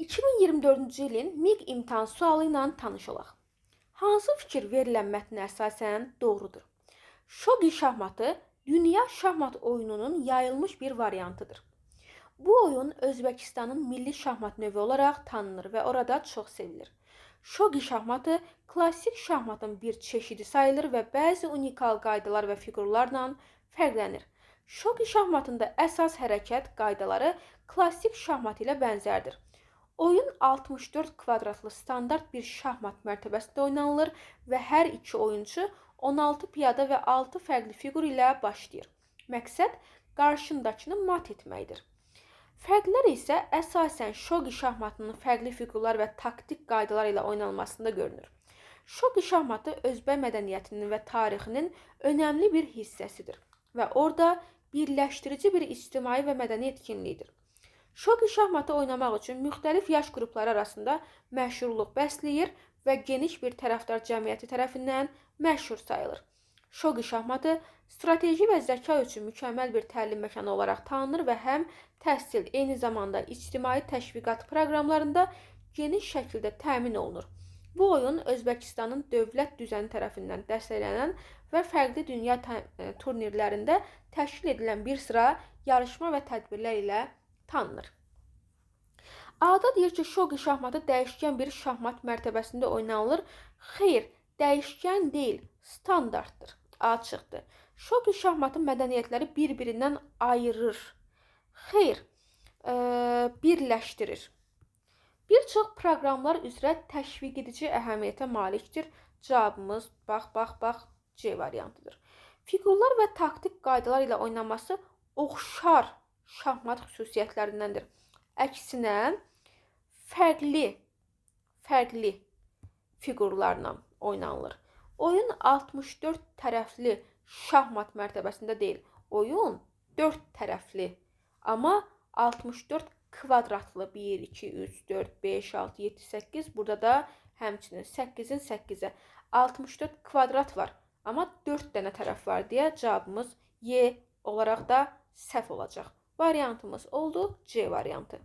2024-cü ilin MİQ imtahan sualı ilə tanış olaq. Hansı fikir verilən mətnə əsasən doğrudur? Shogi şahmatı dünya şahmat oyununun yayılmış bir variantıdır. Bu oyun Özbəkistanın milli şahmat növü olaraq tanınır və orada çox sevilir. Shogi şahmatı klassik şahmatın bir çeşidi sayılır və bəzi unikal qaydalar və fiqurlarla fərqlənir. Shogi şahmatında əsas hərəkət qaydaları klassik şahmat ilə bənzərdir. Oyun 64 kvadratlı standart bir şahmat mərtəbəsində oynanılır və hər iki oyuncu 16 piyada və 6 fərqli fiqur ilə başlayır. Məqsəd qarşındakını mat etməkdir. Fərqlər isə əsasən shogi şahmatının fərqli fiqurlar və taktik qaydalar ilə oynanmasında görünür. Shogi şahmatı Özbək mədəniyyətinin və tarixinin önəmli bir hissəsidir və orada birləşdirici bir ictimai və mədəni etkinlikdir. Shogi şahmatı oynamaq üçün müxtəlif yaş qrupları arasında məşhurluq bəsləyir və geniş bir tərəfdar cəmiyyəti tərəfindən məşhur sayılır. Shogi şahmatı strateji və zəka üçün mükəmməl bir təlim məkanı olaraq tanınır və həm təhsil, eyni zamanda ictimai təşviqat proqramlarında geniş şəkildə təmin olunur. Bu oyun Özbəkistanın dövlət düzəni tərəfindən dəstəklənən və fərqli dünya turnirlərində təşkil edilən bir sıra yarışma və tədbirlər ilə tanınır. Ada deyir ki, shogi şahmatı dəyişkən bir şahmat mərtəbəsində oynanılır. Xeyr, dəyişkən deyil, standartdır, açıqdır. Shogi şahmatı mədəniyyətləri bir-birindən ayırır. Xeyr, birləşdirir. Bir çox proqramlar üzrə təşviq edici əhəmiyyətə malikdir. Cavabımız bax, C variantıdır. Fiqurlar və taktik qaydalar ilə oynanması oxşar şahmat xüsusiyyətlərindəndir. Əksinə, fərqli fiqurlarla oynanılır. Oyun 64 tərəfli şahmat mərtəbəsində deyil. Oyun 4 tərəfli, amma 64 kvadratlı 1, 2, 3, 4, 5, 6, 7, 8. Burada da həmçinin 8-in 8-ə 64 kvadrat var, amma 4 dənə tərəf var deyə cavabımız Y olaraq da səhv olacaq. Variantımız oldu C variantı.